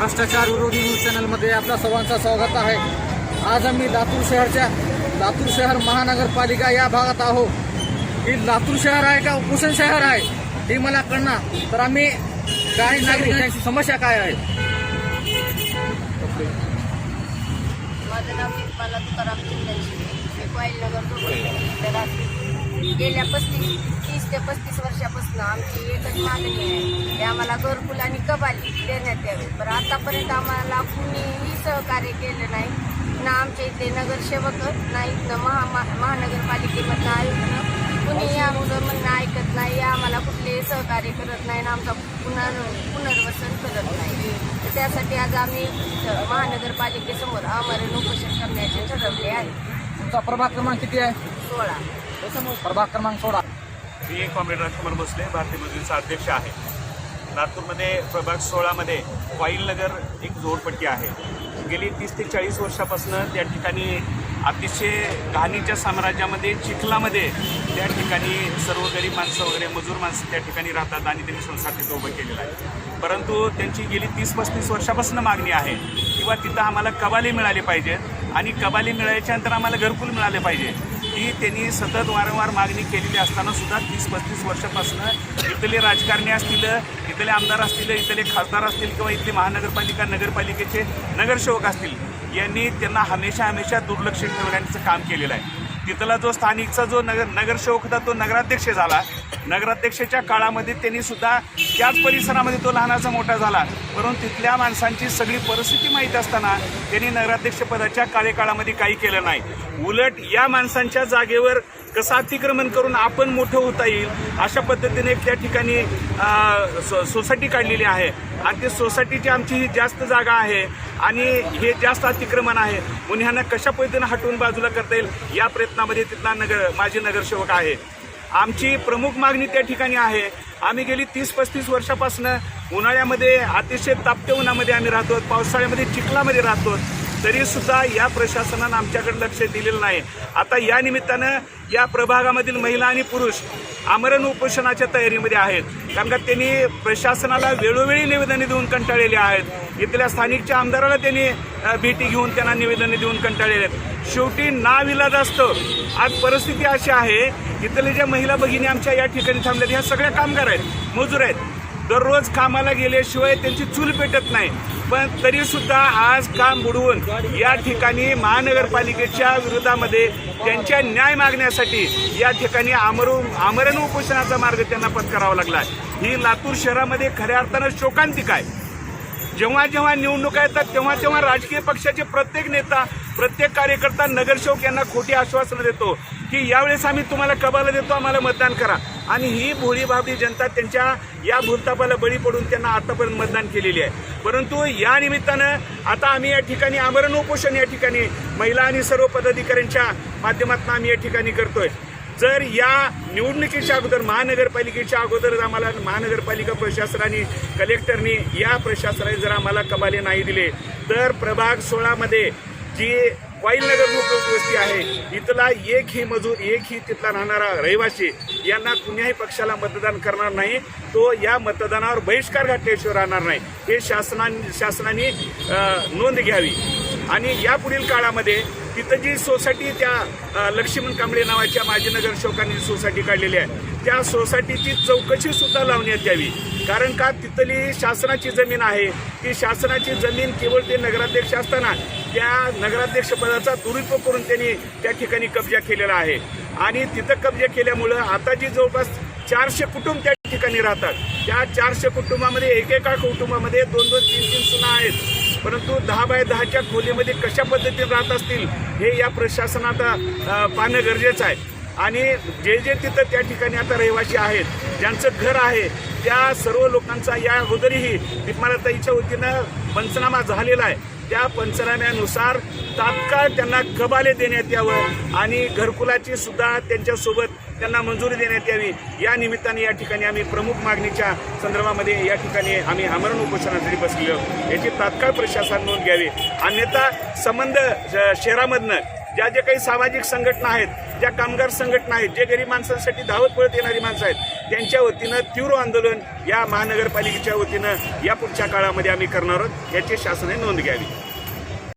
भ्रष्टाचार विरोधी न्यूज चॅनलमध्ये आपल्या सर्वांचं स्वागत आहे। आज आम्ही लातूर शहर महानगरपालिका या भागात आहोत। ही लातूर शहर आहे का उपोषण शहर आहे हे मला कळणार, तर आम्ही काही नागरिकांची समस्या काय आहे। माझं नाव निर्मला तुकाराम चिंदनशी, नगर गेल्या 30 ते 35 वर्षापासून आमची एकच मागणी आहे की आम्हाला घरकुल आणि कबाली देण्यात यावे। पण आतापर्यंत आम्हाला कुणीही सहकार्य केलं नाही, ना आमच्या इथे नगरसेवक नाहीत, ना महानगरपालिकेमधनं आयुक्त कुणीही आमचं म्हणणं ऐकत नाही, आम्हाला कुठलेही सहकार्य करत नाही, ना आमचं पुनर्वसन करत नाही। तर त्यासाठी आज आम्ही महानगरपालिकेसमोर आमरण उपोषण करण्याचे ठरवले आहे। तुमचा प्रभाग क्रमांक किती आहे? 16। प्रभाग क्रमांक 16। मी कॉम्रेड राजकुमार भोसले, भारतीय मजूरीचा अध्यक्ष आहे। लातूरमध्ये प्रभाग 16मध्ये वाईलनगर एक झोपडपट्टी आहे। गेली 30 ते 40 वर्षापासून त्या ठिकाणी अतिशय घाणीच्या साम्राज्यामध्ये चिखलामध्ये त्या ठिकाणी सर्व गरीब माणसं वगैरे मजूर माणसं त्या ठिकाणी राहतात आणि त्यांनी संसार तिथं उभं केलेला आहे। परंतु त्यांची गेली 30-35 वर्षापासून मागणी आहे किंवा तिथं आम्हाला कबाली मिळाली पाहिजे आणि कबाली मिळाल्याच्या नंतर आम्हाला घरकुल मिळाले पाहिजे, ही त्यांनी सतत वारंवार मागणी केलेली असताना सुद्धा 30-35 वर्षापासून इथले राजकारणी असतील, इथले आमदार असतील, इथले खासदार असतील किंवा इथली महानगरपालिका नगरपालिकेचे नगरसेवक असतील, यांनी त्यांना हमेशा दुर्लक्ष ठेवण्याचं काम केलेलं आहे। तिथला जो स्थानिकचा जो नगरसेवक होता तो नगराध्यक्ष झाला। नगराध्यक्षाच्या काळामध्ये त्यांनी सुद्धा त्याच परिसरामध्ये तो लहानाचा मोठा झाला, परंतु तिथल्या माणसांची सगळी परिस्थिती माहीत असताना त्यांनी नगराध्यक्षपदाच्या कार्यकाळामध्ये काही केलं नाही। उलट या माणसांच्या जागेवर कसं अतिक्रमण करून आपण मोठं होता येईल अशा पद्धतीने त्या ठिकाणी सोसायटी काढलेली आहे आणि ते सोसायटीची आमची ही जास्त जागा आहे आणि हे जास्त अतिक्रमण आहे म्हणून ह्यांना कशा पद्धतीने हटवून बाजूला करता येईल या प्रयत्नामध्ये तिथला माजी नगरसेवक आहे। आमची प्रमुख मागणी त्या ठिकाणी आहे। आम्ही गेली 30-35 वर्षापासून उन्हाळ्यामध्ये अतिशय तापत्या उन्हामध्ये आम्ही राहतो, पावसाळ्यामध्ये चिखलामध्ये राहतो, तरी सुद्धा या प्रशासनानं आमच्याकडे लक्ष दिलेलं नाही। आता या निमित्तानं या प्रभागामधील महिला आणि पुरुष आमरण उपोषणाच्या तयारीमध्ये आहेत, कारण का त्यांनी प्रशासनाला वेळोवेळी निवेदने देऊन कंटाळलेले आहेत। इथल्या स्थानिकच्या आमदाराला त्यांनी भेटी घेऊन त्यांना निवेदने देऊन कंटाळलेले आहेत। शेवटी नाविलाज असतं। आज परिस्थिती अशी आहे, इथले ज्या महिला भगिनी आमच्या या ठिकाणी थांबल्यात ह्या सगळ्या कामगार आहेत, मजूर आहेत, दररोज कामाला गेल्याशिवाय त्यांची चूल पेटत नाही, पण तरीसुद्धा आज काम बुडवून या ठिकाणी महानगरपालिकेच्या विरोधामध्ये त्यांच्या न्याय मागण्यासाठी या ठिकाणी आमरण उपोषणाचा मार्ग त्यांना पत्करावा लागला। ही लातूर शहरामध्ये खऱ्या अर्थानं शोकांतिका आहे। जेव्हा निवडणुका येतात तेव्हा राजकीय पक्षाचे प्रत्येक नेता, प्रत्येक कार्यकर्ता, नगरसेवक यांना खोटी आश्वासनं देतो की यावेळेस आम्ही तुम्हाला कबाला देतो, आम्हाला मतदान करा, आणि ही भोळी भाबडी जनता त्यांच्या या भूलतापाला बळी पडून त्यांना आतापर्यंत मतदान केलेली आहे। परंतु या निमित्तानं आता आम्ही या ठिकाणी आमरण उपोषण या ठिकाणी महिला आणि सर्व पदाधिकाऱ्यांच्या माध्यमातून आम्ही या ठिकाणी करतोय। जर या निवडणुकीच्या अगोदर महानगरपालिकेच्या अगोदर आम्हाला महानगरपालिका प्रशासनाने, कलेक्टरनी, या प्रशासनाने जर आम्हाला कबाले नाही दिले तर प्रभाग 16मध्ये जी वाईलनगर वस्ती आहे इथला एकही मजूर, एकही तिथला राहणारा रहिवासी यांना कुण्याही पक्षाला मतदान करणार नाही, तो या मतदानावर बहिष्कार घातल्याशिवाय राहणार नाही, हे शासनाने नोंद घ्यावी। आणि यापुढील काळामध्ये तिथं जी सोसायटी त्या लक्ष्मण कांबळे नावाच्या माजी नगरसेवकांनी सोसायटी काढलेली आहे त्या सोसायटीची चौकशी सुद्धा लावण्यात यावी, कारण का तिथली शासनाची जमीन आहे, ती शासनाची जमीन केवळ ते नगराध्यक्ष असताना त्या नगराध्यक्ष पदाचा दुरुपयोग करून त्यांनी त्या ठिकाणी कब्जा केलेला आहे आणि तिथं कब्जा केल्यामुळं आता जी जवळपास 400 कुटुंब त्या ठिकाणी राहतात, त्या 400 कुटुंबामध्ये एकेका कुटुंबामध्ये 2-2, 3-3 सुना आहेत, परंतु 10 बाय 10च्या खोलीमध्ये कशा पद्धतीने राहत असतील हे या प्रशासनात पाहणं गरजेचं आहे। आणि जे तिथं त्या ठिकाणी आता रहिवासी आहेत, ज्यांचं घर आहे, त्या सर्व लोकांचा या अगोदरही दीपमालाताईच्या वतीनं पंचनामा झालेला आहे, त्या पंचनाम्यानुसार तात्काळ त्यांना कबाले देण्यात यावं आणि घरकुलाची सुद्धा त्यांच्यासोबत त्यांना मंजुरी देण्यात यावी। या निमित्ताने या ठिकाणी आम्ही प्रमुख मागणीच्या संदर्भामध्ये या ठिकाणी आम्ही आमरण उपोषणासाठी बसलेलो, याची तात्काळ प्रशासन नोंद घ्यावी, अन्यथा संबंध शहरामधनं ज्या काही सामाजिक संघटना आहेत, ज्या कामगार संघटना आहेत, जे गरीब माणसांसाठी धावत पळत येणारी माणसं आहेत, त्यांच्या वतीनं तीव्र आंदोलन या महानगरपालिकेच्या वतीनं या पुढच्या काळामध्ये आम्ही करणार आहोत, याची शासनाने नोंद घ्यावी.